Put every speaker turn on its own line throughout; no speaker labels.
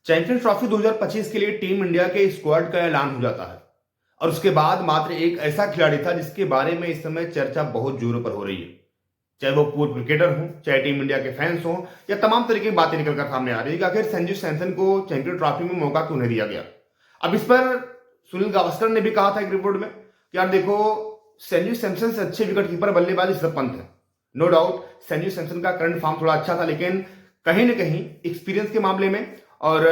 Champions trophy 2025 के लिए team India के स्क्वाड का ऐलान हो जाता है और उसके बाद मात्र एक ऐसा खिलाड़ी था जिसके बारे में इस समय चर्चा बहुत जोरों पर हो रही है। चाहे वो पूर्व क्रिकेटर हो, चाहे टीम इंडिया के फैंस हो, या तमाम तरीके की बातें निकलकर सामने आ रही है कि आखिर संजू सैमसन को चैंपियन ट्रॉफी में मौका क्यों नहीं दिया गया। अब इस पर सुनील गावस्कर ने भी कहा था एक रिपोर्ट में कि यार देखो, संजू सैमसन से अच्छे विकेट कीपर बल्लेबाज ऋषभ पंत है। नो डाउट संजू सैमसन का करंट फॉर्म थोड़ा अच्छा था, लेकिन कहीं ना कहीं एक्सपीरियंस के मामले में और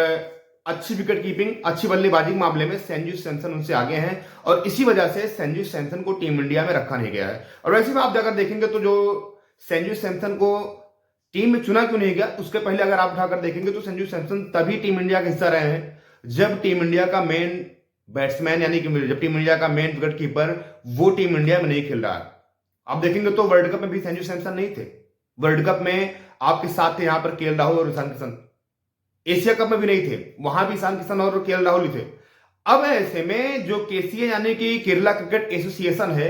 अच्छी विकेट कीपिंग, अच्छी बल्लेबाजी के मामले में संजू सैमसन उनसे आगे हैं और इसी वजह से संजू सैमसन को टीम इंडिया में रखा नहीं गया है। और वैसे में आप जाकर देखेंगे तो जो संजू सैमसन को टीम में चुना क्यों नहीं गया, उसके पहले अगर आप उठाकर देखेंगे तो संजू सैमसन तभी टीम इंडिया का हिस्सा रहे हैं जब टीम इंडिया का मेन बैट्समैन यानी कि जब टीम इंडिया का मेन विकेट कीपर वो टीम इंडिया में नहीं खेल रहा है। आप देखेंगे तो वर्ल्ड कप में भी संजू सैमसन नहीं थे। वर्ल्ड कप में आपके साथ थे यहां पर केएल राहुल और ईशान किशन। एशिया कप में भी नहीं थे, वहां भी ईशान किशन और केएल राहुल ही थे। अब ऐसे में जो केसीए यानी कि केरला क्रिकेट एसोसिएशन है,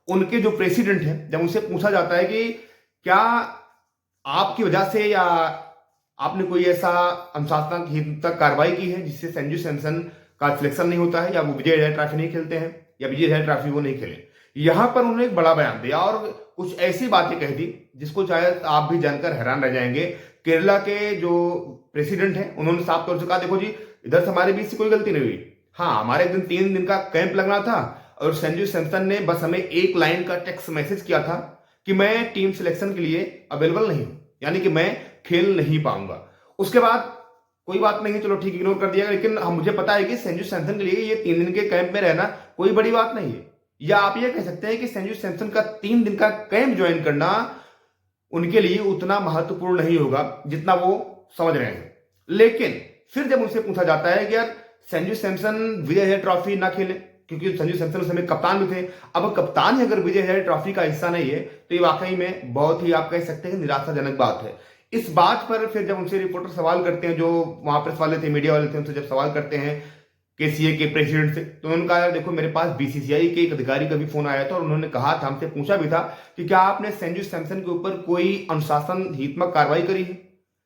उनके जो प्रेसिडेंट है, जब उनसे पूछा जाता है कि क्या आपकी वजह से या आपने कोई ऐसा अनुशासनात्मक कार्रवाई की है जिससे संजू सैमसन का सिलेक्शन नहीं होता है या वो विजय हजारे ट्रॉफी नहीं खेलते हैं या विजय हजारे ट्रॉफी वो नहीं खेले, यहां पर उन्होंने एक बड़ा बयान दिया और कुछ ऐसी बातें कह दी जिसको शायद आप भी जानकर हैरान रह जाएंगे। केरला के जो प्रेसिडेंट हैं उन्होंने साफ तौर से कहा, देखो जी, इधर से हमारे बीच से कोई गलती नहीं हुई। हाँ, हमारे एक दिन 3 दिन का कैंप लगना था और संजू सैमसन ने बस हमें एक लाइन का टेक्स्ट मैसेज किया था कि मैं टीम सिलेक्शन के लिए अवेलेबल नहीं हूं, यानी कि मैं खेल नहीं पाऊंगा। उसके बाद कोई बात नहीं, चलो ठीक, इग्नोर कर दिया। लेकिन हम मुझे पता है कि संजू सैमसन के लिए ये 3 दिन के कैंप में रहना कोई बड़ी बात नहीं है, या आप ये कह सकते हैं कि संजू सैमसन का 3 दिन का कैंप ज्वाइन करना उनके लिए उतना महत्वपूर्ण नहीं होगा जितना वो समझ रहे हैं। लेकिन फिर जब उनसे पूछा जाता है कि यार संजू सैमसन विजय हजारे ट्रॉफी ना खेले, क्योंकि संजू सैमसन उस समय कप्तान भी थे, अब कप्तान ही अगर विजय हजारे ट्रॉफी का हिस्सा नहीं है तो ये वाकई में बहुत ही आप कह सकते हैं निराशाजनक बात है। इस बात पर फिर जब उनसे रिपोर्टर सवाल करते हैं, जो वहां प्रेस वाले थे, मीडिया वाले थे, उनसे जब सवाल करते हैं केसीए के प्रेसिडेंट से, तो उन्होंने कहा, देखो मेरे पास बीसीसीआई के एक अधिकारी का भी फोन आया था और उन्होंने कहा था, हमसे पूछा भी था कि क्या आपने संजू सैमसन के ऊपर कोई अनुशासनात्मक कार्रवाई करी है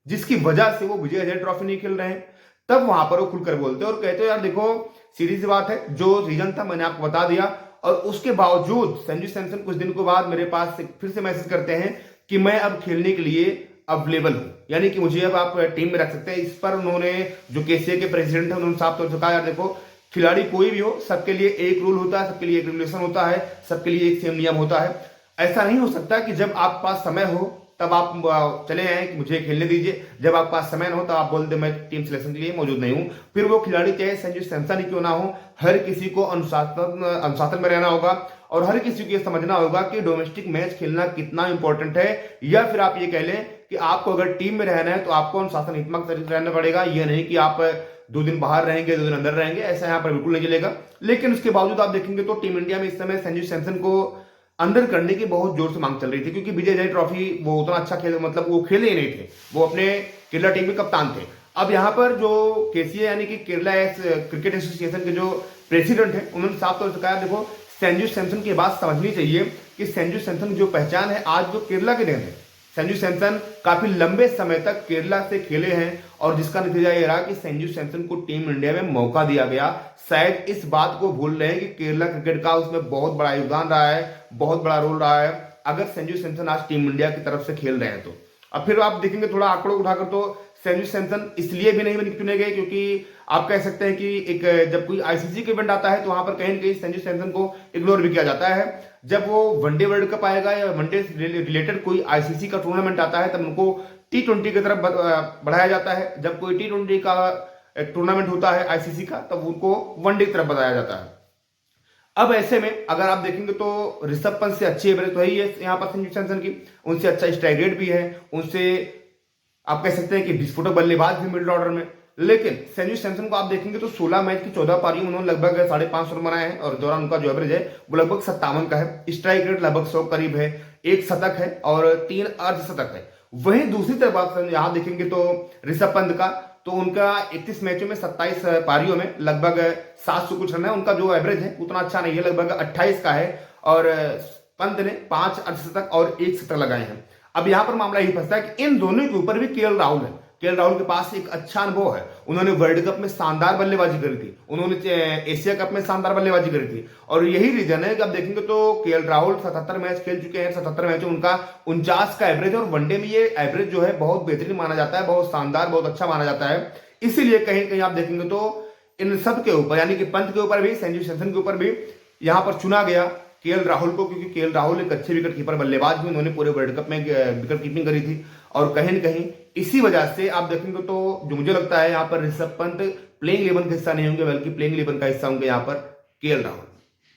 जिसकी वजह से वो विजय हजारे ट्रॉफी नहीं खेल रहे हैं। तब वहां पर वो खुलकर बोलते और कहते यार देखो, सीधी सी बात है, जो रीजन था मैंने आपको बता दिया। और उसके बावजूद संजू सैमसन कुछ दिन के बाद मेरे पास फिर से मैसेज करते हैं कि मैं अब खेलने के लिए अवेलेबल हूं, यानी कि मुझे अब आप टीम में रख सकते हैं। इस पर उन्होंने, जो केसीए के प्रेसिडेंट है, उन्होंने साफ तौर से कहा, यार देखो, खिलाड़ी कोई भी हो, सबके लिए एक रूल होता है, सबके लिए एक रेगुलेशन होता है, सबके लिए एक सेम नियम होता है। ऐसा नहीं हो सकता कि जब आप पास समय हो तब आप चले आए कि मुझे खेलने दीजिए, जब आप पास समय न हो तब आप बोल दे मैं टीम सिलेक्शन के लिए मौजूद नहीं हूं। फिर वो खिलाड़ी चाहे संजू सैमसन ही क्यों ना हो, हर किसी को अनुशासन में रहना होगा और हर किसी को ये समझना होगा कि डोमेस्टिक मैच खेलना कितना इंपॉर्टेंट है। या फिर आप ये कह लें कि आपको अगर टीम में रहना है तो आपको अनुशासनात्मक तरीके से रहना पड़ेगा। यह नहीं कि आप 2 दिन बाहर रहेंगे, 2 दिन अंदर रहेंगे, ऐसा यहाँ पर बिल्कुल नहीं चलेगा। लेकिन उसके बावजूद आप देखेंगे तो टीम इंडिया में इस समय संजू सैमसन को अंदर करने की बहुत जोर से मांग चल रही थी, क्योंकि विजय हजारे ट्रॉफी वो उतना अच्छा खेल, मतलब वो खेले ही नहीं थे, वो अपने केरला टीम में कप्तान थे। अब यहाँ पर जो केसीए यानी कि केरला क्रिकेट एसोसिएशन के जो प्रेसिडेंट है, उन्होंने साफ तौर से कहा, देखो संजू सैमसन की बात समझनी चाहिए कि संजू सैमसन की जो पहचान है आज वो केरला के देन है। संजू सैमसन काफी लंबे समय तक केरला से खेले हैं और जिसका नतीजा यह रहा कि संजू सैमसन को टीम इंडिया में मौका दिया गया। शायद इस बात को भूल रहे हैं कि केरला क्रिकेट का उसमें बहुत बड़ा योगदान रहा है, बहुत बड़ा रोल रहा है अगर संजू सैमसन आज टीम इंडिया की तरफ से खेल रहे हैं तो। अब फिर आप देखेंगे थोड़ा आंकड़ों उठाकर तो संजू सैमसन इसलिए भी नहीं चुने गए क्योंकि आप कह सकते हैं कि एक जब कोई आईसीसी के इवेंट आता है तो वहां पर कहीं ना कहीं संजू सैमसन को इग्नोर भी किया जाता है। जब वो वनडे वर्ल्ड कप आएगा या वनडे रिलेटेड कोई आईसीसी का टूर्नामेंट आता है तब उनको T20 की तरफ बढ़ाया जाता है। जब कोई T20 का टूर्नामेंट होता है आईसीसी का तब उनको वनडे की तरफ बताया जाता है। अब ऐसे में अगर आप देखेंगे तो ऋषभ पंत से अच्छी एवरेज तो ही है यहाँ पर संजू सैमसन की, उनसे अच्छा स्ट्राइक रेट भी है, उनसे आप कह सकते हैं कि विस्फोटक बल्लेबाज भी मिडिल ऑर्डर में। लेकिन संजू सैमसन को आप देखेंगे तो 16 मैच की 14 पारियों में उन्होंने लगभग 550 रन बनाए हैं और दौरान उनका जो एवरेज है वो लगभग 57 का है। स्ट्राइक रेट लगभग 100 करीब है, 1 शतक है और 3 अर्धशतक है। वहीं दूसरी तरफ आप यहां देखेंगे तो ऋषभ पंत का, तो उनका 31 मैचों में 27 पारियों में लगभग 700 कुछ रन है। उनका जो एवरेज है उतना अच्छा नहीं है, लगभग 28 का है और पंत ने 5 अर्धशतक और 1 शतक लगाए हैं। अब यहां पर मामला यही फंसता है कि इन दोनों के ऊपर भी केएल राहुल है। केएल राहुल के पास एक अच्छा अनुभव है। उन्होंने वर्ल्ड कप में शानदार बल्लेबाजी करी थी, उन्होंने एशिया कप में शानदार बल्लेबाजी करी थी, और यही रीजन है कि आप देखेंगे तो केएल राहुल 77 मैच खेल चुके हैं, 77 मैच उनका 49 का एवरेज है, और वनडे में ये एवरेज जो है बहुत बेहतरीन माना जाता है, बहुत शानदार, बहुत अच्छा माना जाता है। इसीलिए कहीं कहीं आप देखेंगे तो इन सब के ऊपर, यानी कि पंत के ऊपर भी, संजू सैमसन के ऊपर भी यहां पर चुना गया केएल राहुल को, क्योंकि केएल राहुल एक अच्छे विकेट कीपर बल्लेबाज भी, उन्होंने पूरे वर्ल्ड कप में विकेट कीपिंग करी थी, और कहीं न कहीं इसी वजह से आप देखेंगे तो जो मुझे लगता है यहाँ पर ऋषभ पंत प्लेइंग 11 का हिस्सा नहीं होंगे, बल्कि प्लेइंग 11 का हिस्सा होंगे यहाँ पर केएल राहुल।